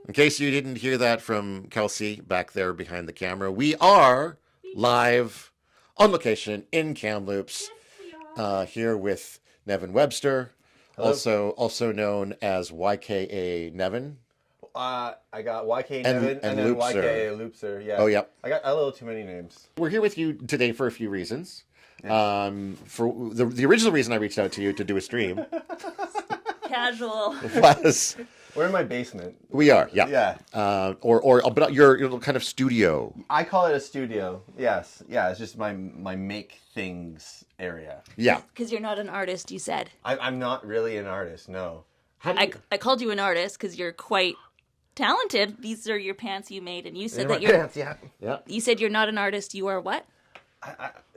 In case you didn't hear that from Kelsey back there behind the camera, we are live on location in Kamloops, here with Nevin Webster, Hello. also known as YKA Nevin. I got YK Nevin and then Loopszer. YKA Loopszer. Yeah. Oh, yep. I got a little too many names. We're here with you today for a few reasons. Yeah. For the original reason I reached out to you to do a stream Casual. was We're in my basement. we are, yeah. Yeah. But your kind of studio. I call it a studio. Yes. Yeah. It's just my make things area. Yeah. Because you're not an artist, you said. I'm not really an artist. No. I called you an artist because you're quite talented. These are your pants you made, and you said My that you're. pants, yeah. Yeah. You said you're not an artist. You are what?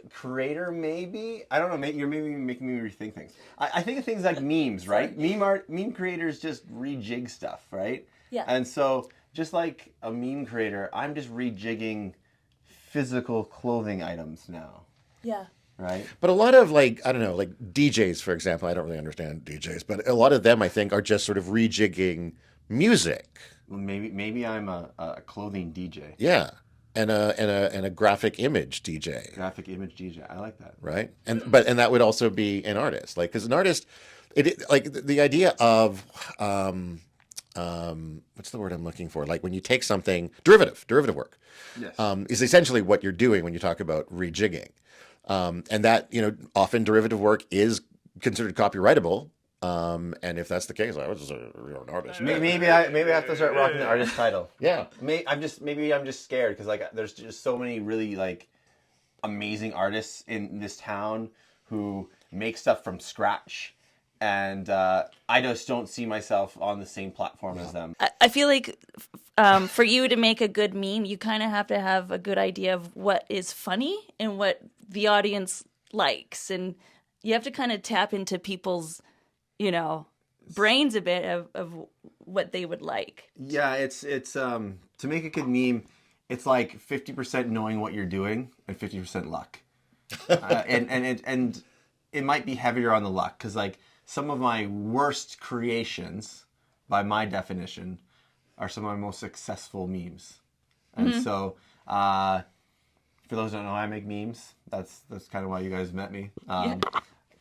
Creator, maybe. I don't know. Maybe you're maybe making me rethink things. I think of things like memes, right? Meme creators just rejig stuff, right? Yeah. And so, just like a meme creator, I'm just rejigging physical clothing items now, Yeah. right? But a lot of like DJs, for example, I don't really understand DJs, but a lot of them I think are just sort of rejigging music. Well, maybe I'm a clothing DJ, Yeah. And a graphic image DJ. graphic image DJ. I like that. Right? And that would also be an artist. Like, because an artist, like the idea of what's the word I'm looking for? Like when you take something derivative work, Yes. is essentially what you're doing when you talk about rejigging, and that often derivative work is considered copyrightable. And if that's the case, I was just an artist. Maybe I have to start rocking the artist title. Yeah. Maybe I'm just scared because like there's just so many really like amazing artists in this town who make stuff from scratch, and I just don't see myself on the same platform as them. I feel like for you to make a good meme, you kind of have to have a good idea of what is funny and what the audience likes, and you have to kind of tap into people's brains a bit of what they would like. Yeah, it's to make a good meme, it's like 50% knowing what you're doing and 50% luck, and it might be heavier on the luck because like some of my worst creations, by my definition, are some of my most successful memes, and so for those who don't know, I make memes. That's kind of why you guys met me,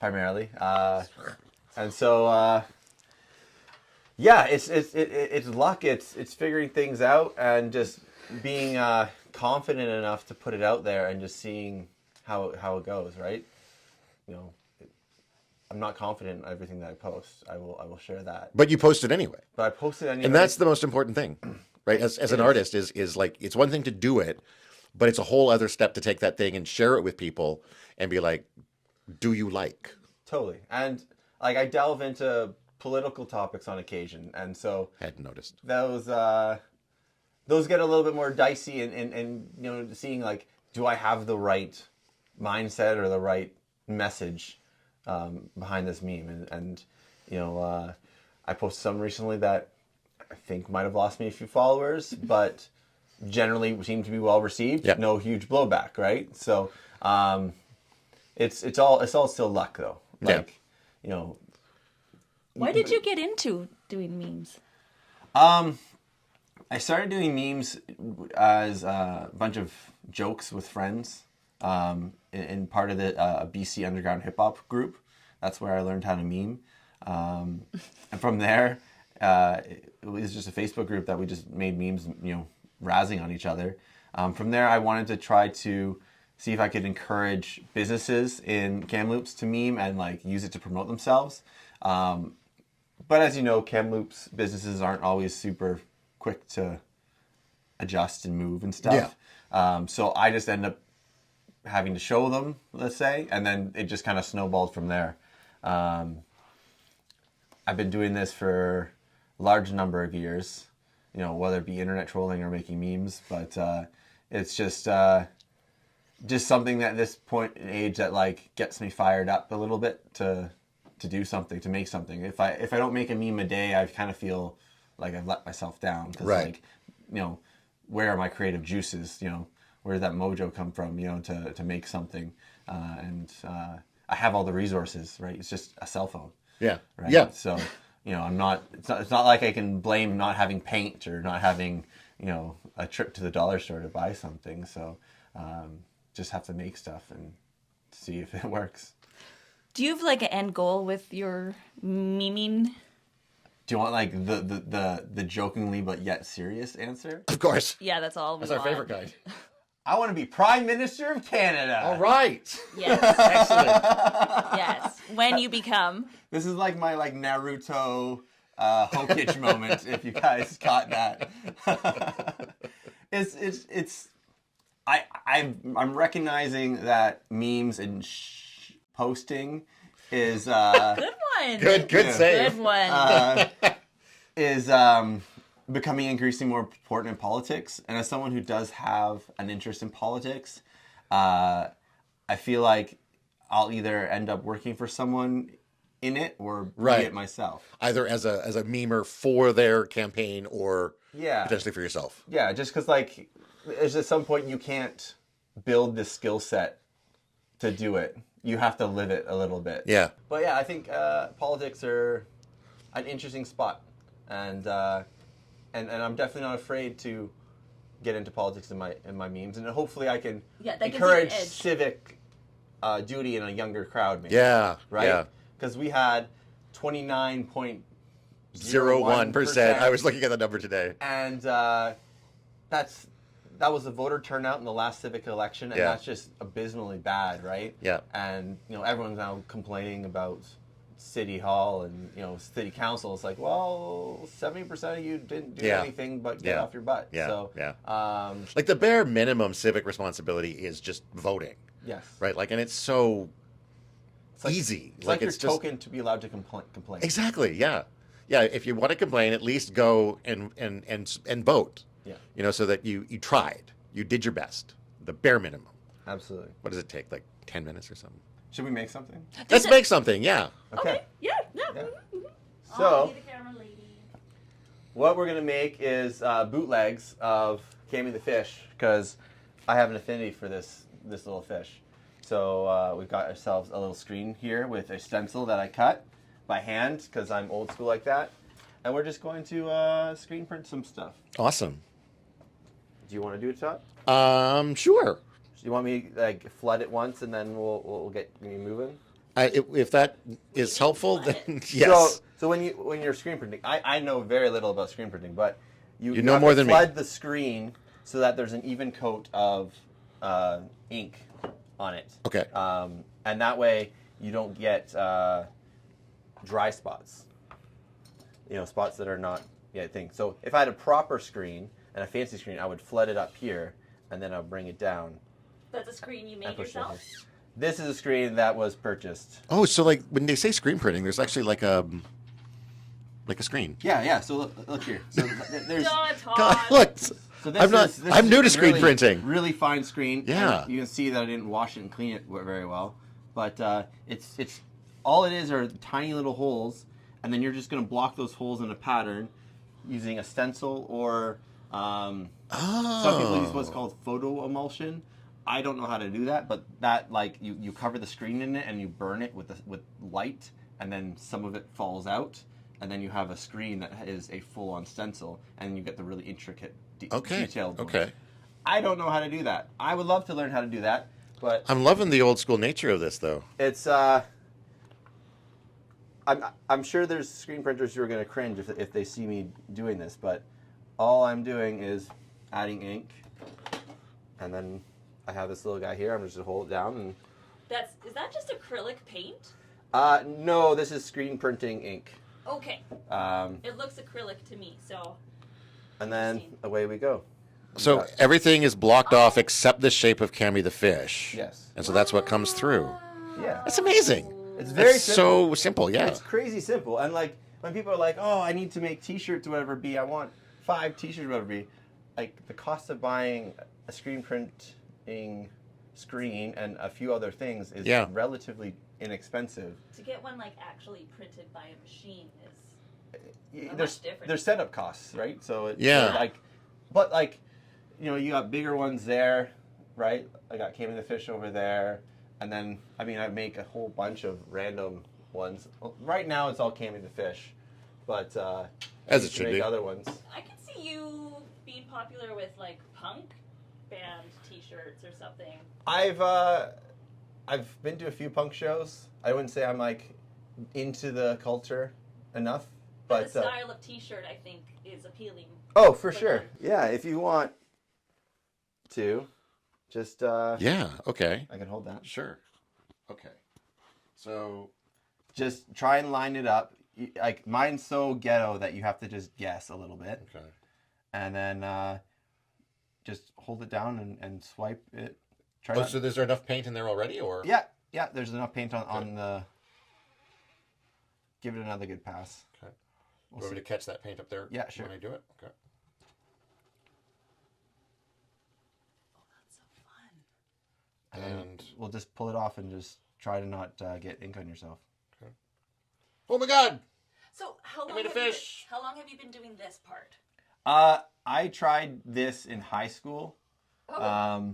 primarily. And so, it's luck. It's figuring things out and just being confident enough to put it out there and just seeing how it goes. Right? I'm not confident in everything that I post. I will share that. But you post it anyway. But I post it anyway. And that's the most important thing, right? As an artist is like, it's one thing to do it, but it's a whole other step to take that thing and share it with people and be like, do you like? Totally. And like I delve into political topics on occasion, and so Hadn't noticed. those get a little bit more dicey, and seeing like, do I have the right mindset or the right message behind this meme, and I posted some recently that I think might have lost me a few followers, but generally seemed to be well received. Yep. No huge blowback, right? So it's all still luck though. Like, Why did you get into doing memes? I started doing memes as a bunch of jokes with friends in part of the BC underground hip hop group. That's where I learned how to meme. And from there, it was just a Facebook group that we just made memes, razzing on each other. From there, I wanted to try to see if I could encourage businesses in Kamloops to meme and like use it to promote themselves. But as you know, Kamloops businesses aren't always super quick to adjust and move and stuff. Yeah. So I just end up having to show them, let's say, and then it just kind of snowballed from there. I've been doing this for a large number of years, whether it be internet trolling or making memes, but it's just something that at this point in age that like gets me fired up a little bit to do something, to make something. If I don't make a meme a day, I kind of feel like I've let myself down because like, where are my creative juices? Where did that mojo come from? To make something, and I have all the resources, right? It's just a cell phone. Yeah. Right. Yeah. So you know, it's not like I can blame not having paint or not having, you know, a trip to the dollar store to buy something. So just have to make stuff and see if it works. Do you have like an end goal with your memeing? Do you want like the jokingly but yet serious answer? Of course. Yeah, that's all. That's our favorite kind. I want to be Prime Minister of Canada. All right. Yes. Excellent. Yes. When you become. This is like my Naruto Hokage moment. If you guys caught that, I'm recognizing that memes and posting is Good one. Good save. Good one. is becoming increasingly more important in politics. And as someone who does have an interest in politics, I feel like I'll either end up working for someone in it or be it myself. Either as a memer for their campaign or potentially for yourself. Yeah, just because like there's at some point you can't build this skill set to do it. You have to live it a little bit. Yeah. But yeah, I think politics are an interesting spot, and I'm definitely not afraid to get into politics in my memes, and hopefully I can encourage civic duty in a younger crowd. Maybe. Yeah. Right. Yeah. Because we had 29.01%. 0.01%. I was looking at the number today, and that was the voter turnout in the last civic election, and that's just abysmally bad, right? Yeah. And you know everyone's now complaining about city hall and city council. It's like, well, 70% of you didn't do anything but get off your butt. Yeah. So like the bare minimum civic responsibility is just voting. Yes. Right. Like, and it's so easy. It's like your token to be allowed to complain. Exactly. Yeah. Yeah. If you want to complain, at least go and vote. Yeah. So that you tried, you did your best, the bare minimum. Absolutely. What does it take? Like 10 minutes or something? Should we make something? Let's make something. Yeah. Okay. Yeah. So, what we're gonna make is bootlegs of Cammy the fish because I have an affinity for this little fish. So we've got ourselves a little screen here with a stencil that I cut by hand because I'm old school like that, and we're just going to screen print some stuff. Awesome. Do you want to do it, Todd? Sure. Do you want me like flood it once and then we'll get you moving? If that is helpful, then yes. So when you're screen printing, I know very little about screen printing, but you know have more to than me. flood the screen so that there's an even coat of ink on it. Okay. And that way you don't get dry spots. Spots that are not yet thing. So if I had a proper screen and a fancy screen, I would flood it up here and then I'll bring it down. That's a screen you made yourself? This is a screen that was purchased. Oh, so like when they say screen printing, there's actually like a screen. Yeah. So look here. So there's. God, look. So I'm new to screen printing. Really fine screen. Yeah. And you can see that I didn't wash it and clean it very well, but it's all it is are tiny little holes, and then you're just going to block those holes in a pattern using a stencil or some people use what's called photo emulsion. I don't know how to do that, but that you cover the screen in it and you burn it with light, and then some of it falls out, and then you have a screen that is a full-on stencil, and you get the really intricate detailed one. Okay. I don't know how to do that. I would love to learn how to do that, but I'm loving the old school nature of this, though. it's I'm sure there's screen printers who are going to cringe if they see me doing this, but all I'm doing is adding ink, and then I have this little guy here. I'm just going to hold it down. And Is that just acrylic paint? No, this is screen printing ink. Okay. It looks acrylic to me, so. And then away we go. So everything is blocked off except the shape of Cammy the fish. Yes. And so that's what comes through. Yeah. That's amazing. It's very simple. So simple, yeah. It's crazy simple. And like when people are like, "Oh, I need to make T-shirts or whatever it be. I want 5 T-shirts or whatever it be." Like the cost of buying a screen printing screen and a few other things is relatively inexpensive. To get one like actually printed by a machine is There's much different. There's setup costs, right? So it's you got bigger ones there, right? I got Cammy the fish over there. And then, I make a whole bunch of random ones. Right now, it's all Cammy the fish. but As I it used to should make be. other ones. I can see you being popular with like punk band T-shirts or something. I've been to a few punk shows. I wouldn't say I'm like into the culture enough, but the style of T-shirt I think is appealing. oh, for for sure. them. Yeah, if you want to, just Yeah. Okay. I can hold that. Sure. Okay. So. Just try and line it up. Like mine's so ghetto that you have to just guess a little bit, Okay. and then just hold it down and swipe it. Try Oh, not- so is there enough paint in there already, or? Yeah. There's enough paint on the. Give it another good pass. Okay. We'll Want me see. to catch that paint up there? Yeah, sure. When I do it. Okay. That's so fun. And we'll just pull it off and just try to not get ink on yourself. Oh my God! So how long made a have you fish. how long have you been doing this part? I tried this in high school, Oh,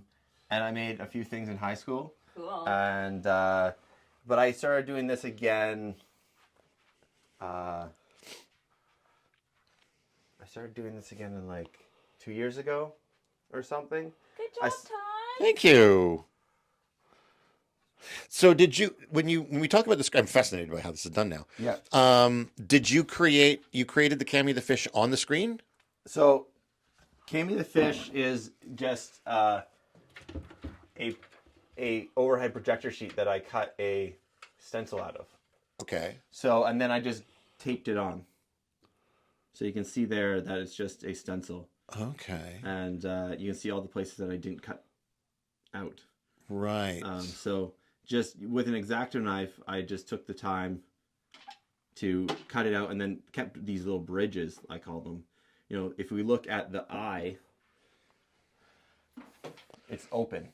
and I made a few things in high school, cool. and but I started doing this again. I started doing this again in like 2 years ago, or something. Good I job, s- Todd. Thank you. So did you when we talk about this? I'm fascinated by how this is done now. Yeah. Did you created the Cammy the fish on the screen? So, Cammy the fish is just a overhead projector sheet that I cut a stencil out of. Okay. So, and then I just taped it on. So you can see there that it's just a stencil. Okay. And you can see all the places that I didn't cut out. Right. So just with an X-Acto knife, I just took the time to cut it out and then kept these little bridges, I call them. You know, if we look at the eye, it's open,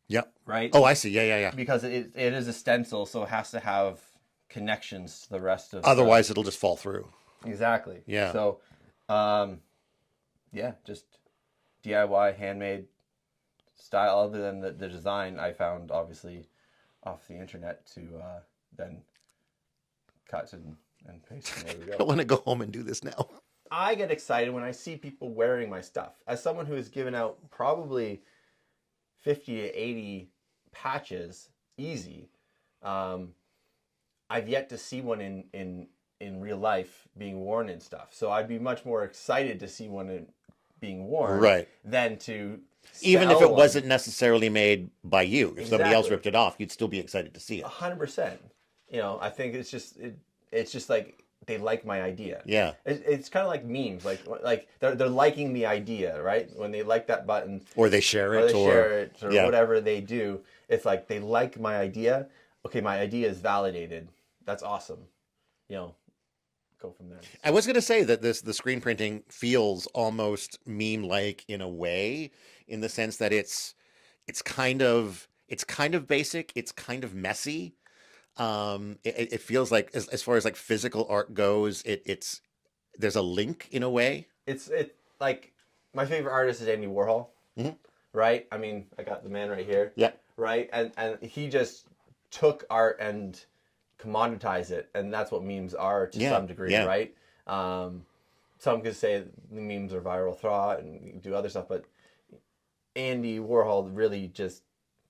Yep. right? Oh, I see. Yeah. Because it is a stencil, so it has to have connections to the rest of Otherwise, it'll just fall through. Exactly. Yeah. So, yeah, just DIY, handmade style. Other than the design, I found obviously off the internet to then cut and paste. And there we I go. want to go home and do this now. I get excited when I see people wearing my stuff. As someone who has given out probably 50 to 80 patches, easy. I've yet to see one in real life being worn and stuff. So I'd be much more excited to see one being worn Right. than to Even if sell it one. wasn't necessarily made by you, if somebody else Exactly. ripped it off, you'd still be excited to see it. 100%. You know, I think it's just like they like my idea. Yeah. It's kind of like memes, like they're liking the idea, right? When they like that button, Or they share or it, they share it, or yeah. whatever they do. It's like they like my idea. Okay, my idea is validated. That's awesome. You know, go from there. I was going to say that the screen printing feels almost meme-like in a way, in the sense that it's kind of basic, it's kind of messy. It feels like as far as like physical art goes, it's there's a link in a way. It's like my favorite artist is Andy Warhol, right? I mean, I got the man right here. Yeah. Right, and he just took art and commoditized it, and that's what memes are to some degree, yeah. right? Some could say the memes are viral thought and do other stuff, but Andy Warhol really just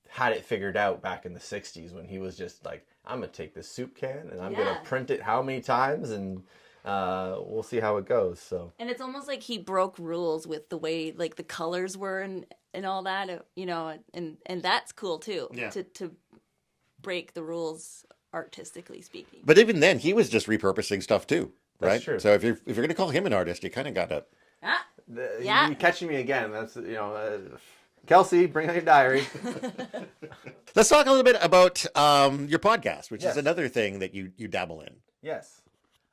had it figured out back in the 60s when he was just like, I'm going to take this soup can and I'm going to print it how many times and we'll see how it goes. So, And it's almost like he broke rules with the way like the colors were and all that, you know, and that's cool too. Yeah. To break the rules artistically speaking. But even then, he was just repurposing stuff too, right? That's true. So if you're going to call him an artist, you kind of got to. Ah, you're catching me again. That's, Kelsey, bring out your diary. Let's talk a little bit about your podcast, which Yes. is another thing that you dabble in. Yes.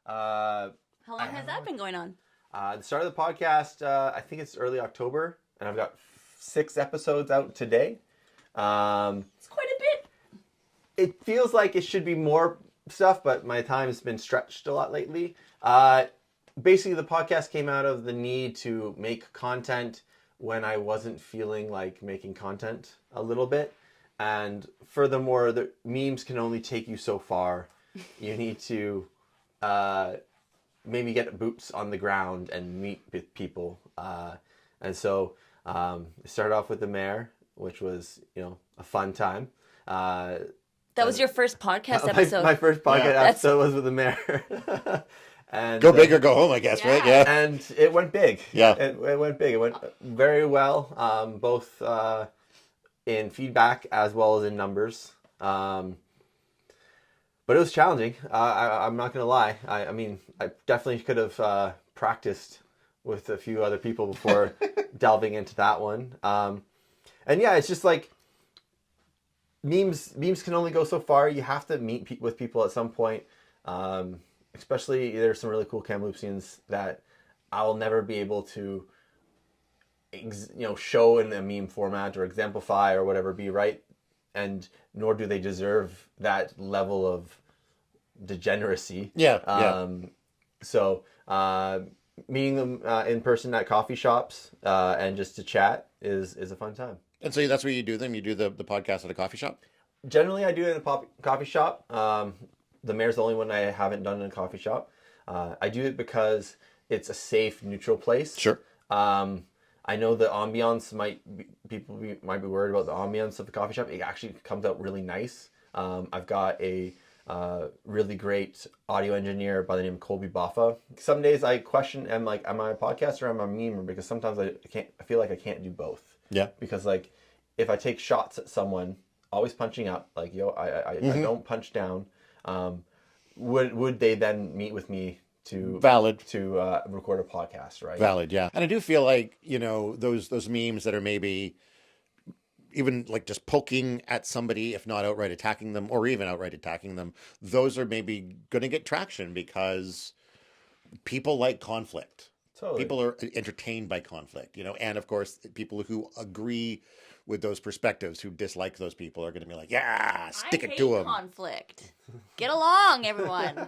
how long has that been going on? The start of the podcast, I think it's early October, and I've got 6 episodes out today. It's quite a bit. It feels like it should be more stuff, but my time has been stretched a lot lately. Basically, the podcast came out of the need to make content when I wasn't feeling like making content a little bit. And furthermore, the memes can only take you so far. You need to maybe get boots on the ground and meet people. And so I started off with the mayor, which was, a fun time. That was your first podcast episode. My first podcast episode was with the mayor. And go big or go home, I guess, right? Yeah. And it went big. Yeah. It went big. It went very well, both in feedback as well as in numbers. But it was challenging. I'm not going to lie. I mean, I definitely could have practiced with a few other people before delving into that one. And yeah, it's just like memes can only go so far. You have to meet with people at some point. Especially there's some really cool Kamloopsians that I'll never be able to, show in a meme format or exemplify or whatever be right. And nor do they deserve that level of degeneracy. So meeting them in person at coffee shops and just to chat is a fun time. And so that's where you do them? You do the podcast at a coffee shop? Generally, I do it in a coffee shop. The mayor's the only one I haven't done in a coffee shop. I do it because it's a safe, neutral place. Sure. I know the ambiance people might be worried about the ambiance of the coffee shop. It actually comes out really nice. I've got a really great audio engineer by the name of Colby Boffa. Some days I question, am I a podcaster or am I a memer? Because sometimes I feel like I can't do both. Yeah. Because if I take shots at someone, always punching up, I don't punch down. Would they then meet with me to record a podcast, right? Valid, yeah. And I do feel like, those memes that are maybe even like just poking at somebody, if not outright attacking them or even outright attacking them, those are maybe going to get traction because people like conflict. Totally. People are entertained by conflict, and of course, people who agree with those perspectives, who dislike those people, are going to be like, yeah, stick it to them. Conflict. Get along, everyone.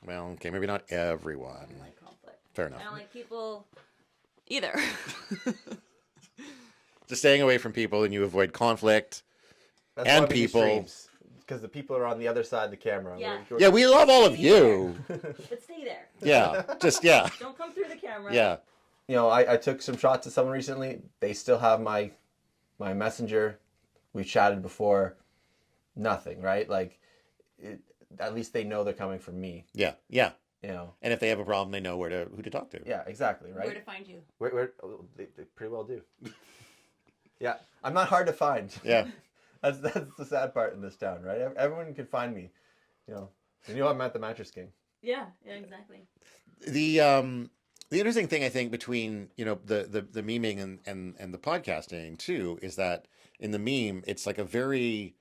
Well, okay, maybe not everyone. I don't like conflict. Fair enough. I don't like people either. Just staying away from people and you avoid conflict. That's and why we do people. streams, because the people are on the other side of the camera. Yeah. Yeah, we love all of you. But stay there. Yeah, Don't come through the camera. Yeah. I took some shots at someone recently. They still have my messenger. We've chatted before. Nothing, right? At least they know they're coming from me. Yeah. And if they have a problem, they know who to talk to. Yeah, exactly, right? Where to find you. They pretty well do. Yeah, I'm not hard to find. Yeah. That's the sad part in this town, right? Everyone can find me. I'm at the Mattress King. Yeah, exactly. The interesting thing I think between the meming and the podcasting too is that in the meme it's like a very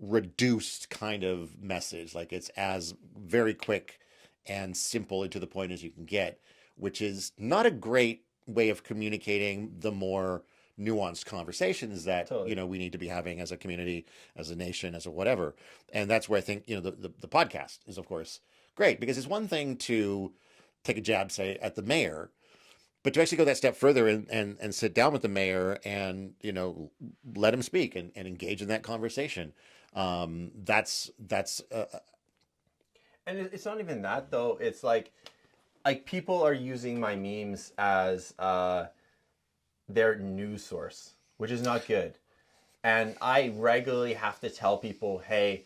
reduced kind of message. Like it's as very quick and simple and to the point as you can get, which is not a great way of communicating the more nuanced conversations that Totally. We need to be having as a community, as a nation, as a whatever. And that's where I think the podcast is, of course, great, because it's one thing to take a jab, say, at the mayor, but to actually go that step further and sit down with the mayor and let him speak and engage in that conversation. That's and it's not even that though. It's like people are using my memes as their news source, which is not good. And I regularly have to tell people, hey,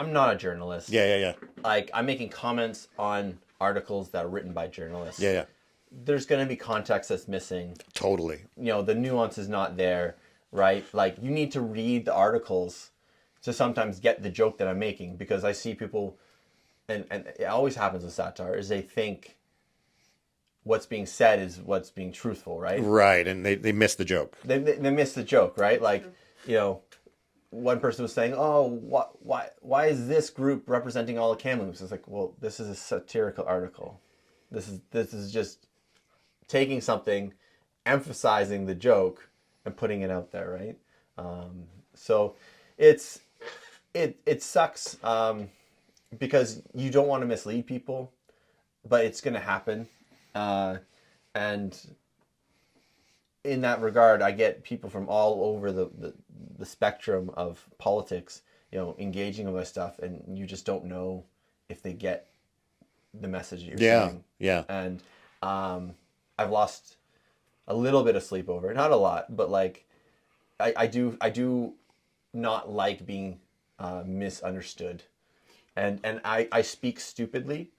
I'm not a journalist. Yeah. I'm making comments on articles that are written by journalists. Yeah. There's going to be context that's missing. Totally. The nuance is not there, right? You need to read the articles to sometimes get the joke that I'm making, because I see people, and it always happens with satire, is they think what's being said is what's being truthful, right? Right, and they miss the joke. They miss the joke, right? One person was saying, "Oh, why is this group representing all of Kamloops?" It's like, well, this is a satirical article. This is just taking something, emphasizing the joke, and putting it out there, right? So it sucks because you don't want to mislead people, but it's going to happen. And in that regard, I get people from all over the spectrum of politics, engaging with my stuff, and you just don't know if they get the message that you're Yeah, saying. yeah. And I've lost a little bit of sleep over it. Not a lot, but like I do not like being misunderstood. And I speak stupidly,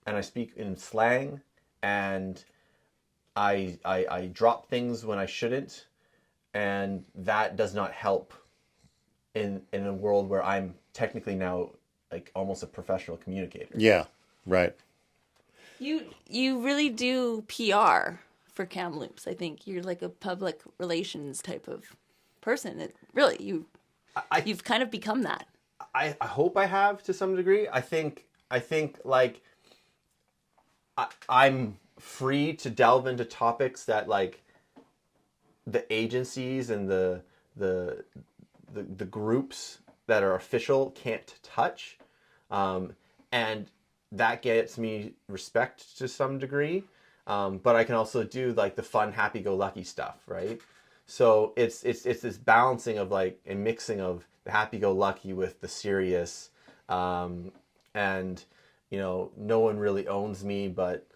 and I speak in slang, and I drop things when I shouldn't, and that does not help in a world where I'm technically now like almost a professional communicator. Yeah, right. You really do PR for Kamloops. I think you're like a public relations type of person. You've kind of become that. I hope I have to some degree. I think like I'm free to delve into topics that like the agencies and the groups that are official can't touch, and that gets me respect to some degree. But I can also do like the fun, happy-go-lucky stuff, right? So it's this balancing of like a mixing of the happy-go-lucky with the serious, and no one really owns me, but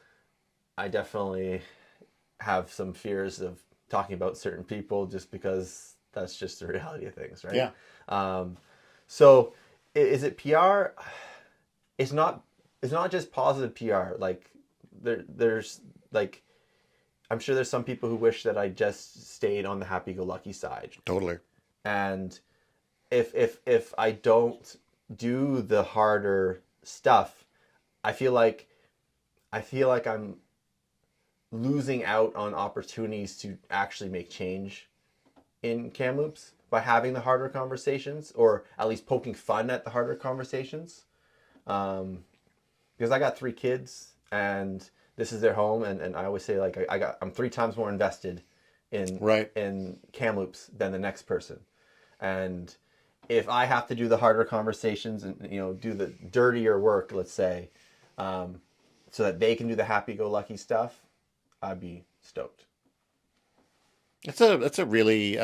I definitely have some fears of talking about certain people just because that's just the reality of things, right? Yeah. So is it PR? It's not just positive PR. Like there's like, I'm sure there's some people who wish that I just stayed on the happy-go-lucky side. Totally. And if I don't do the harder stuff, I feel like I'm losing out on opportunities to actually make change in Kamloops by having the harder conversations, or at least poking fun at the harder conversations. Because I got 3 kids and this is their home, and I always say like I'm 3 times more invested in Kamloops than the next person. And if I have to do the harder conversations and do the dirtier work, let's say, so that they can do the happy-go-lucky stuff, I'd be stoked. It's a really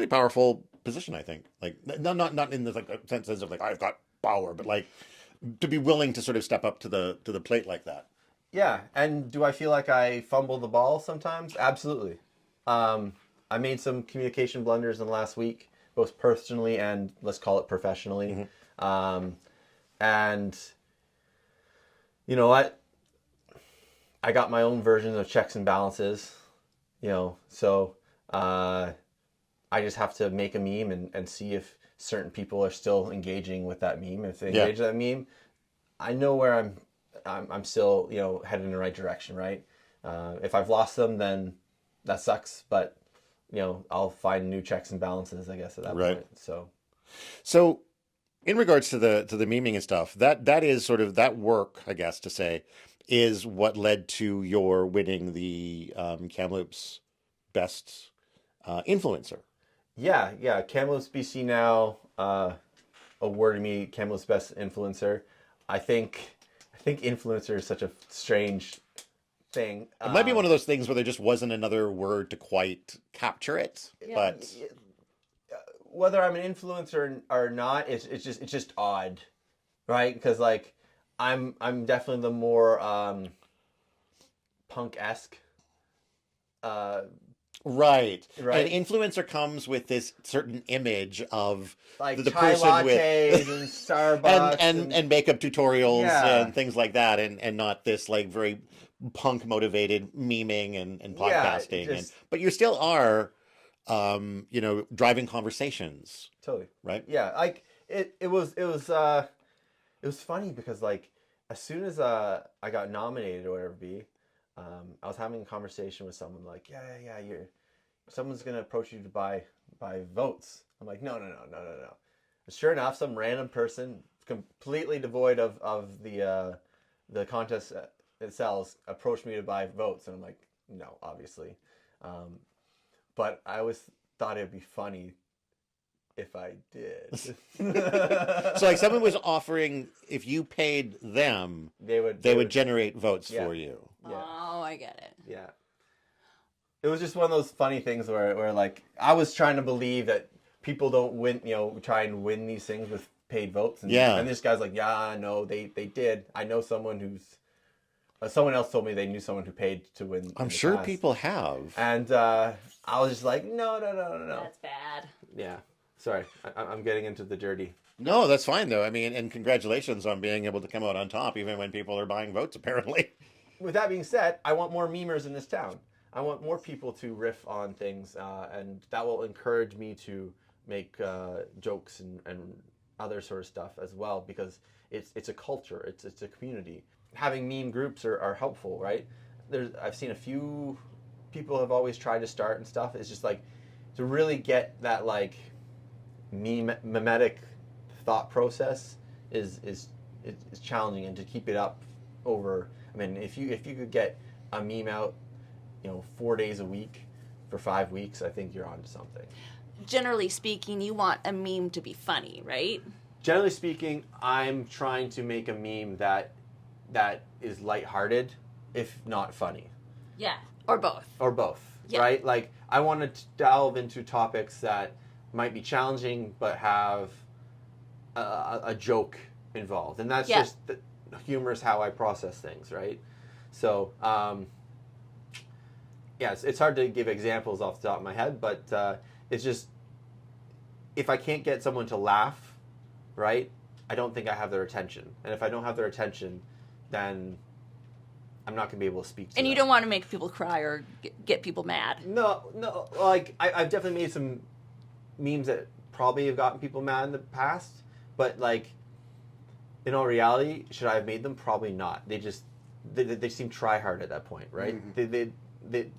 powerful position, I think. Like not in the like sense of like I've got power, but like to be willing to sort of step up to the plate like that. Yeah, and do I feel like I fumble the ball sometimes? Absolutely. I made some communication blunders in the last week, both personally and let's call it professionally. Mm-hmm. And you know what? I got my own version of checks and balances, so I just have to make a meme and see if certain people are still engaging with that meme. If they engage with that meme, I know where I'm still, headed in the right direction, right? If I've lost them, then that sucks, but I'll find new checks and balances, I guess, at that point. So in regards to the memeing and stuff, that is sort of that work, I guess to say, is what led to your winning the Kamloops Best Influencer. Yeah. Kamloops BC now awarded me Kamloops Best Influencer. I think influencer is such a strange thing. It might be one of those things where there just wasn't another word to quite capture it. Yeah. But whether I'm an influencer or not, it's just odd, right? Because like I'm definitely the more punk-esque. Right. An influencer comes with this certain image of like the chai person lattes with and Starbucks and makeup tutorials and things like that, and not this like very punk motivated memeing and podcasting. But you still are, driving conversations. Totally. Right. Yeah. Like it was funny because like as soon as I got nominated or whatever it be, I was having a conversation with someone like, yeah, someone's gonna approach you to buy votes. I'm like, no. But sure enough, some random person, completely devoid of the contest it sells, approached me to buy votes, and I'm like, no, obviously. But I always thought it'd be funny if I did. So like someone was offering, if you paid them, they would generate votes for you. Yeah. Oh, I get it. Yeah. It was just one of those funny things where like I was trying to believe that people don't win, try and win these things with paid votes. And, Yeah. and this guy's like, yeah, no, they did. I know someone who's someone else told me they knew someone who paid to win. I'm sure people have. And I was just like, no. That's bad. Yeah. Sorry, I'm getting into the dirty. No, that's fine though. I mean, and congratulations on being able to come out on top, even when people are buying votes, apparently. With that being said, I want more memers in this town. I want more people to riff on things, and that will encourage me to make jokes and other sort of stuff as well, because it's a culture, it's a community. Having meme groups are helpful, right? I've seen a few people have always tried to start and stuff. It's just like to really get that like memetic thought process is challenging, and to keep it up over. I mean, if you could get a meme out, 4 days a week for 5 weeks, I think you're onto something. Generally speaking, you want a meme to be funny, right? Generally speaking, I'm trying to make a meme that is lighthearted, if not funny. Yeah, or both. Or both, Yeah. right? Like, I want to delve into topics that might be challenging but have a joke involved. And that's just humor is how I process things, right? So, it's hard to give examples off the top of my head, but it's just, if I can't get someone to laugh, right, I don't think I have their attention. And if I don't have their attention, then I'm not going to be able to speak to them. And you don't want to make people cry or get people mad. No, like, I've definitely made some memes that probably have gotten people mad in the past, but, like, in all reality, should I have made them? Probably not. They seem try-hard at that point, right? Mm-hmm.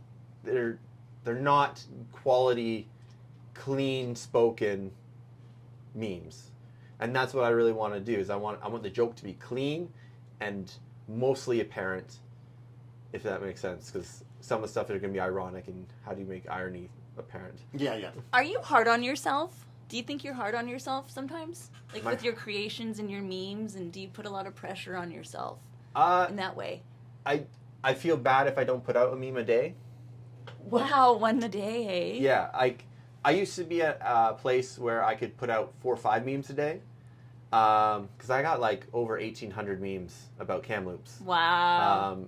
They're not quality, clean-spoken memes. And that's what I really want to do, is I want the joke to be clean and mostly apparent, if that makes sense, because some of the stuff are going to be ironic, and how do you make irony apparent? Yeah. Are you hard on yourself? Do you think you're hard on yourself sometimes? Like with your creations and your memes, and do you put a lot of pressure on yourself in that way? I feel bad if I don't put out a meme a day. Wow, one a day, hey? Yeah, I used to be at a place where I could put out 4 or 5 memes a day, because I got like over 1,800 memes about Kamloops. Wow.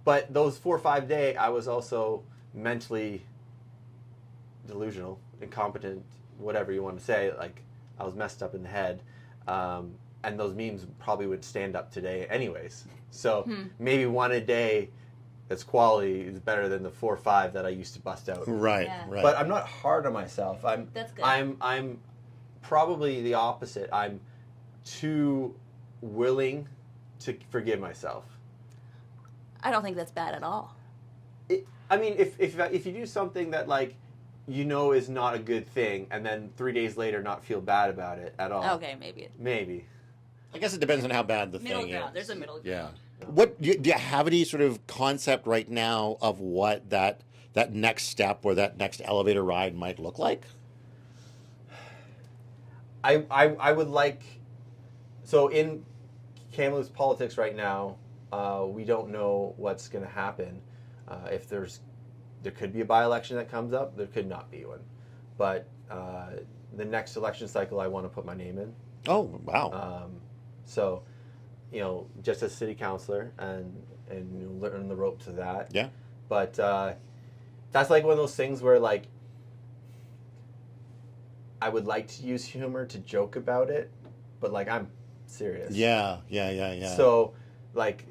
But those 4 or 5 day, I was also mentally delusional, incompetent, whatever you want to say. Like, I was messed up in the head, and those memes probably would stand up today anyways. So maybe one a day that's quality is better than the 4 or 5 that I used to bust out. Right. But I'm not hard on myself. That's good. I'm probably the opposite. I'm too willing to forgive myself. I don't think that's bad at all. I mean, if you do something that, like, is not a good thing, and then 3 days later not feel bad about it at all. Okay, maybe. Maybe. I guess it depends on how bad the Middle thing ground. is. There's a middle ground. Yeah. What do you have any sort of concept right now of what that next step or that next elevator ride might look like? I would like, so in Kamloops politics right now, we don't know what's going to happen. If there could be a by-election that comes up, there could not be one. But the next election cycle, I want to put my name in. Oh, wow. So, just as city councilor and learn the ropes of that. Yeah. But that's like one of those things where, like, I would like to use humor to joke about it, but, like, I'm serious. Yeah. So, like,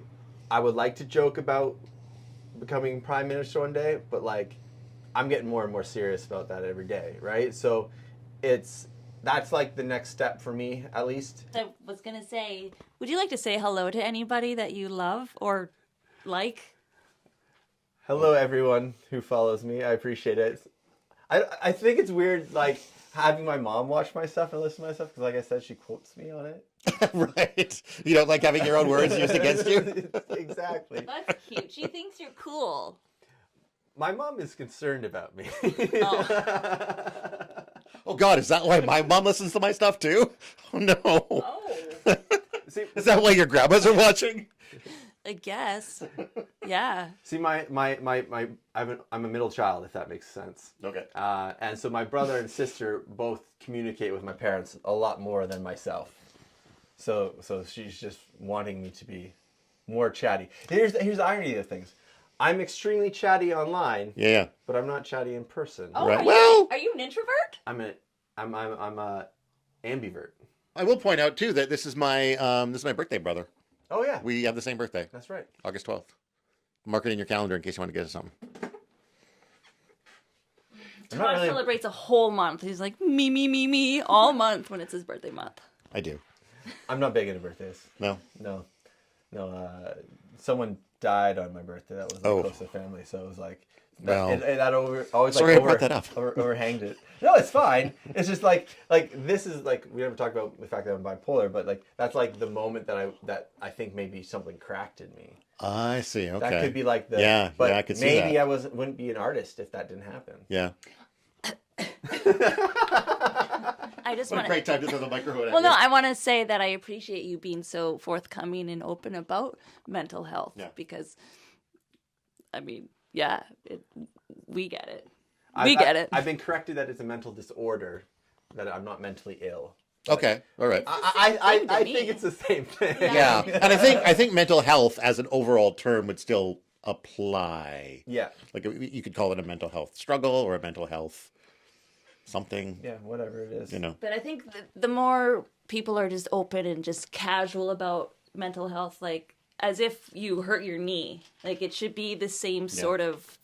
I would like to joke about becoming prime minister one day, but, like, I'm getting more and more serious about that every day, right? So that's like the next step for me, at least. I was going to say, would you like to say hello to anybody that you love or like? Hello, everyone who follows me. I appreciate it. I think it's weird, like, having my mom watch my stuff and listen to my stuff, because, like I said, she quotes me on it. Right. You don't like having your own words used against you? Exactly. That's cute. She thinks you're cool. My mom is concerned about me. Oh, God, is that why my mom listens to my stuff, too? Oh, no. Oh. See, Is that why your grandmas are watching? I guess. Yeah. See, I'm a middle child, if that makes sense. Okay. And so my brother and sister both communicate with my parents a lot more than myself. So she's just wanting me to be more chatty. Here's the irony of things. I'm extremely chatty online. Yeah. But I'm not chatty in person. Oh, Right. Are you an introvert? I'm a ambivert. I will point out too that this is my birthday, brother. Oh yeah. We have the same birthday, That's right. August 12th. Mark it in your calendar in case you want to get us something. Todd celebrates a whole month. He's like, me, all month when it's his birthday month. I do. I'm not big into birthdays. No. No. Someone died on my birthday. That was close to family, so it was like Well, that always sorry I brought that up. overhanged it. No, it's fine. It's just like this is like we never talked about the fact that I'm bipolar, but like that's like the moment that I think maybe something cracked in me. I see. Okay. That could be like the but I could see maybe that. I wouldn't be an artist if that didn't happen. Yeah. I just What a want great time to throw the microphone at Well, you. no, I want to say that I appreciate you being so forthcoming and open about mental health because, I mean, we get it. We get it. I've been corrected that it's a mental disorder, that I'm not mentally ill. Okay. All right. I think it's the same thing. Yeah. And I think mental health as an overall term would still apply. Yeah. Like you could call it a mental health struggle or a mental health something. Yeah, whatever it is. You know. But I think the more people are just open and just casual about mental health, like as if you hurt your knee, like it should be the same sort of,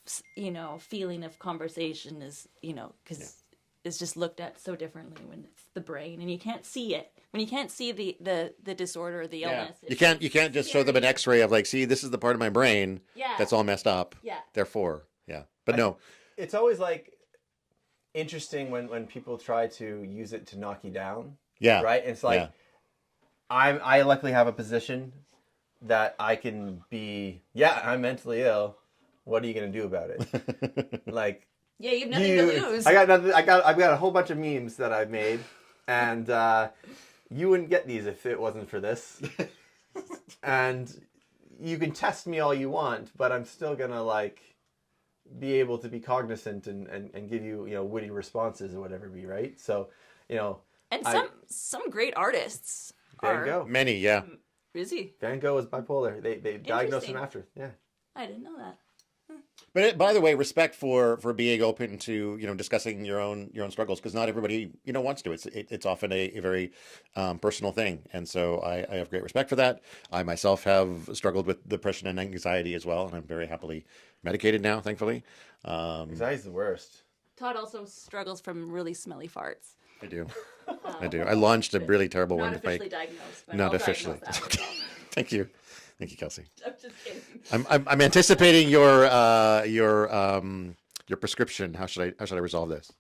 feeling of conversation as, because it's just looked at so differently when it's the brain and you can't see it. When you can't see the disorder or the illness. You can't just show them an x-ray of like, see, this is the part of my brain that's all messed up. Yeah. Therefore, yeah. But no. It's always like interesting when people try to use it to knock you down. Yeah. Right? It's like I luckily have a position that I can be, I'm mentally ill. What are you going to do about it? Like, yeah, you have nothing to lose. I got nothing. I've got a whole bunch of memes that I've made, and you wouldn't get these if it wasn't for this. And you can test me all you want, but I'm still gonna like be able to be cognizant and give you witty responses or whatever be right. So and some great artists. Van Gogh. Many, yeah. Is he? Van Gogh is bipolar. They diagnosed him after. Yeah. I didn't know that. But by the way, respect for being open to discussing your own struggles, because not everybody wants to. It's often a very personal thing, and so I have great respect for that. I myself have struggled with depression and anxiety as well, and I'm very happily medicated now, thankfully. Anxiety's the worst. Todd also struggles from really smelly farts. I do. I launched a really terrible one. Not officially diagnosed. But Not I'll officially. diagnose that one. Thank you, Kelsey. I'm just kidding. I'm anticipating your prescription. How should I resolve this?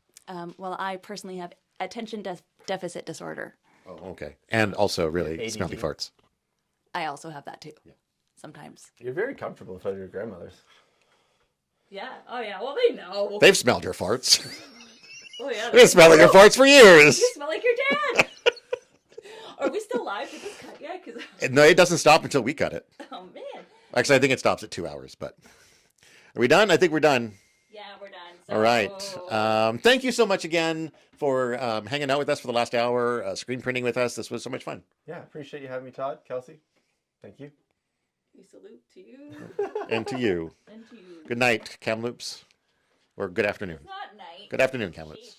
Well, I personally have attention deficit disorder. Oh, okay. And also really ADD. smelly farts. I also have that too. Yeah. Sometimes. You're very comfortable in front of your grandmothers. Yeah. Oh yeah. Well, they know. They've smelled your farts. Oh yeah. They've been smelling your farts for years. You smell like your dad. Are we still live? Did this cut yet? No, it doesn't stop until we cut it. Oh man. Actually, I think it stops at 2 hours. But are we done? I think we're done. Yeah, we're done. So... All right. Thank you so much again for hanging out with us for the last hour, screen printing with us. This was so much fun. Yeah, appreciate you having me, Todd, Kelsey. Thank you. We salute to you. And to you. And to you. Good night, Kamloops. Or good afternoon. It's not night. Good afternoon, Kamloops.